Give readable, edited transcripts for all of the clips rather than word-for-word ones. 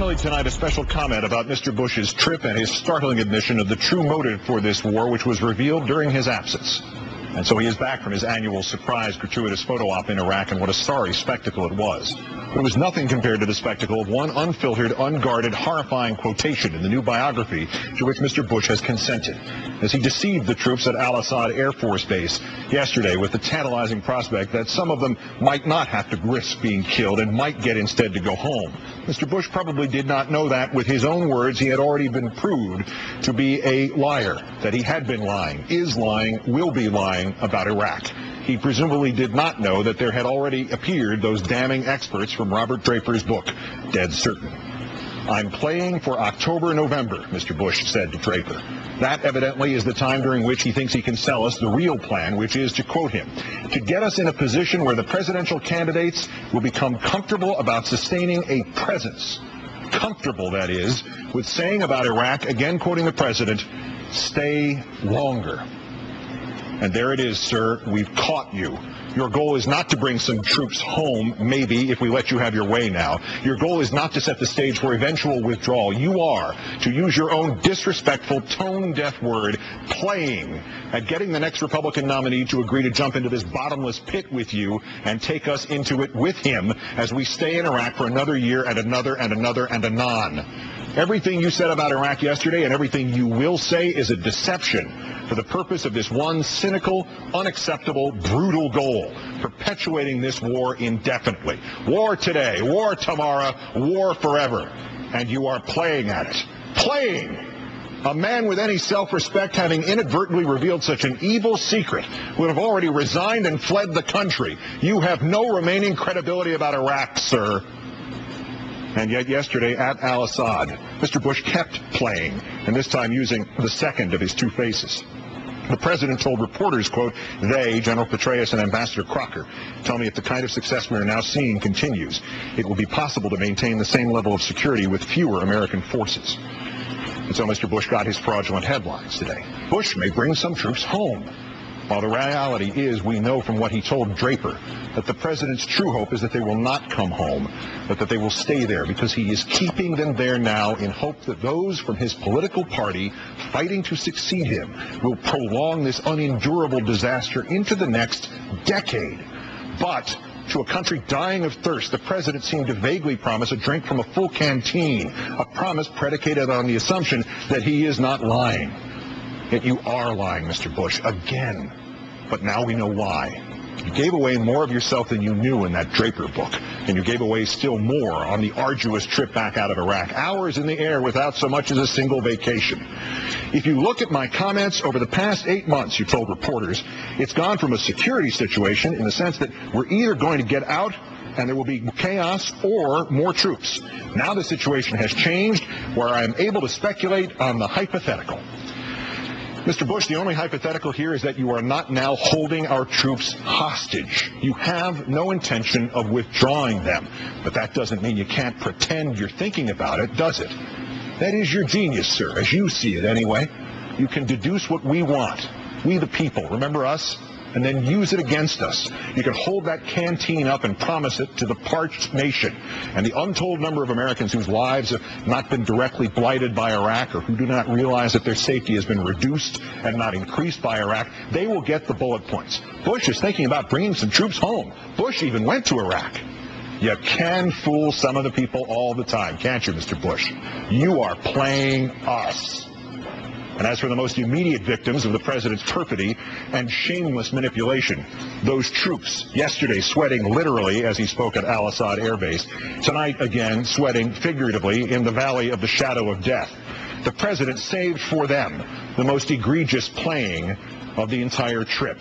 finally tonight, a special comment about Mr. Bush's trip and his startling admission of the true motive for this war, which was revealed during his absence. And so he is back from his annual surprise gratuitous photo op in Iraq, and what a sorry spectacle it was. It was nothing compared to the spectacle of one unfiltered, unguarded, horrifying quotation in the new biography to which Mr. Bush has consented, as he deceived the troops at Al-Assad Air Force Base yesterday with the tantalizing prospect that some of them might not have to risk being killed and might get instead to go home. Mr. Bush probably did not know that, with his own words, he had already been proved to be a liar, that he had been lying, is lying, will be lying about Iraq. He presumably did not know that there had already appeared those damning experts from Robert Draper's book, Dead Certain. I'm playing for October, November, Mr. Bush said to Draper. That evidently is the time during which he thinks he can sell us the real plan, which is, to quote him, to get us in a position where the presidential candidates will become comfortable about sustaining a presence. Comfortable, that is, with saying about Iraq, again quoting the president, stay longer. And there it is, sir. We've caught you. Your goal is not to bring some troops home, maybe, if we let you have your way now. Your goal is not to set the stage for eventual withdrawal. You are, to use your own disrespectful, tone-deaf word, playing at getting the next Republican nominee to agree to jump into this bottomless pit with you and take us into it with him as we stay in Iraq for another year and another and another and anon. Everything you said about Iraq yesterday and everything you will say is a deception for the purpose of this one cynical, unacceptable, brutal goal, perpetuating this war indefinitely. War today, war tomorrow, war forever. And you are playing at it. Playing! A man with any self-respect, having inadvertently revealed such an evil secret, would have already resigned and fled the country. You have no remaining credibility about Iraq, sir. And yet yesterday at Al-Assad, Mr. Bush kept playing, and this time using the second of his two faces. The president told reporters, quote, they, General Petraeus and Ambassador Crocker, tell me if the kind of success we are now seeing continues, it will be possible to maintain the same level of security with fewer American forces. And so Mr. Bush got his fraudulent headlines today. Bush may bring some troops home. While the reality is, we know from what he told Draper, that the president's true hope is that they will not come home, but that they will stay there, because he is keeping them there now in hope that those from his political party fighting to succeed him will prolong this unendurable disaster into the next decade. But to a country dying of thirst, the president seemed to vaguely promise a drink from a full canteen, a promise predicated on the assumption that he is not lying. Yet you are lying, Mr. Bush, again. But now we know why. You gave away more of yourself than you knew in that Draper book, and you gave away still more on the arduous trip back out of Iraq, hours in the air without so much as a single vacation. If you look at my comments over the past 8 months, you told reporters, it's gone from a security situation in the sense that we're either going to get out and there will be chaos or more troops. Now the situation has changed where I am able to speculate on the hypothetical. Mr. Bush, the only hypothetical here is that you are not now holding our troops hostage. You have no intention of withdrawing them. But that doesn't mean you can't pretend you're thinking about it, does it? That is your genius, sir, as you see it anyway. You can deduce what we want, we the people, remember us? And then use it against us. You can hold that canteen up and promise it to the parched nation. And the untold number of Americans whose lives have not been directly blighted by Iraq, or who do not realize that their safety has been reduced and not increased by Iraq, they will get the bullet points. Bush is thinking about bringing some troops home. Bush even went to Iraq. You can fool some of the people all the time, can't you, Mr. Bush? You are playing us. And as for the most immediate victims of the president's perfidy and shameless manipulation, those troops, yesterday sweating literally as he spoke at Al-Assad Air Base, tonight again sweating figuratively in the valley of the shadow of death, the president saved for them the most egregious playing of the entire trip.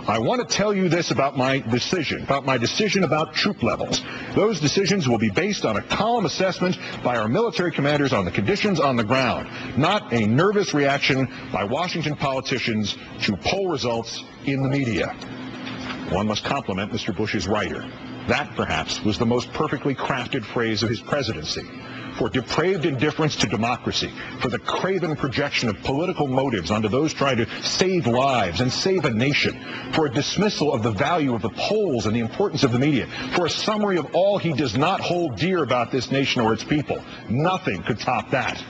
I want to tell you this about my decision about troop levels. Those decisions will be based on a calm assessment by our military commanders on the conditions on the ground, not a nervous reaction by Washington politicians to poll results in the media. One must compliment Mr. Bush's writer. That, perhaps, was the most perfectly crafted phrase of his presidency. for depraved indifference to democracy, for the craven projection of political motives onto those trying to save lives and save a nation, for a dismissal of the value of the polls and the importance of the media, for a summary of all he does not hold dear about this nation or its people. Nothing could top that.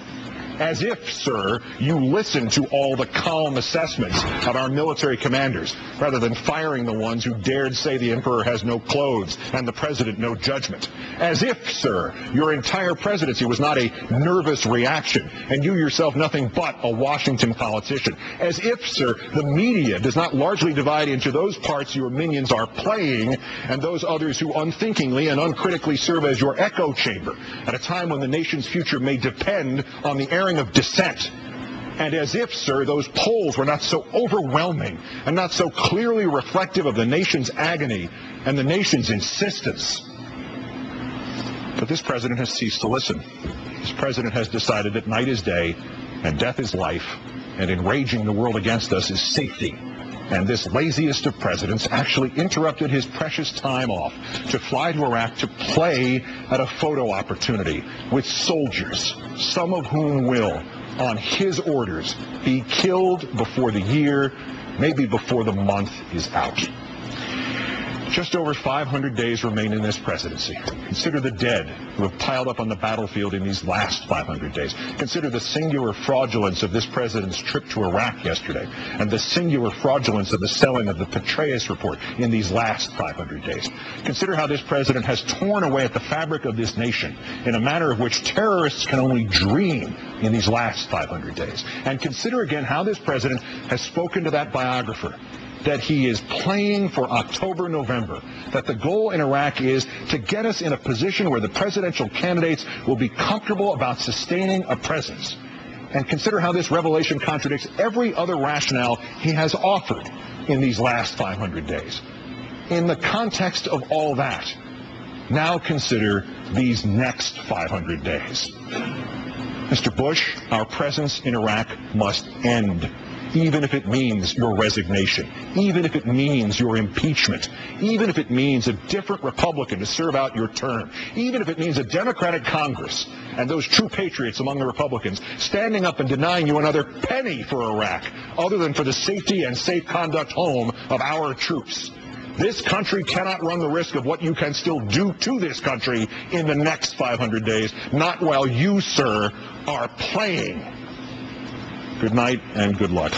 As if, sir, you listened to all the calm assessments of our military commanders, rather than firing the ones who dared say the emperor has no clothes and the president no judgment. As if, sir, your entire presidency was not a nervous reaction, and you yourself nothing but a Washington politician. As if, sir, the media does not largely divide into those parts your minions are playing and those others who unthinkingly and uncritically serve as your echo chamber at a time when the nation's future may depend on the airing of dissent. And as if, sir, those polls were not so overwhelming and not so clearly reflective of the nation's agony and the nation's insistence. But this president has ceased to listen. This president has decided that night is day and death is life, and enraging the world against us is safety. And this laziest of presidents actually interrupted his precious time off to fly to Iraq to play at a photo opportunity with soldiers, some of whom will, on his orders, be killed before the year, maybe before the month is out. Just over 500 days remain in this presidency. Consider the dead who have piled up on the battlefield in these last 500 days. Consider the singular fraudulence of this president's trip to Iraq yesterday, and the singular fraudulence of the selling of the Petraeus report in these last 500 days. Consider how this president has torn away at the fabric of this nation in a manner of which terrorists can only dream in these last 500 days. And consider again how this president has spoken to that biographer, that he is playing for October, November, that the goal in Iraq is to get us in a position where the presidential candidates will be comfortable about sustaining a presence. And consider how this revelation contradicts every other rationale he has offered in these last 500 days. In the context of all that, now consider these next 500 days. Mr. Bush, our presence in Iraq must end, even if it means your resignation, even if it means your impeachment, even if it means a different Republican to serve out your term, even if it means a Democratic Congress and those true patriots among the Republicans standing up and denying you another penny for Iraq, other than for the safety and safe conduct home of our troops. This country cannot run the risk of what you can still do to this country in the next 500 days, not while you, sir, are playing. Good night and good luck.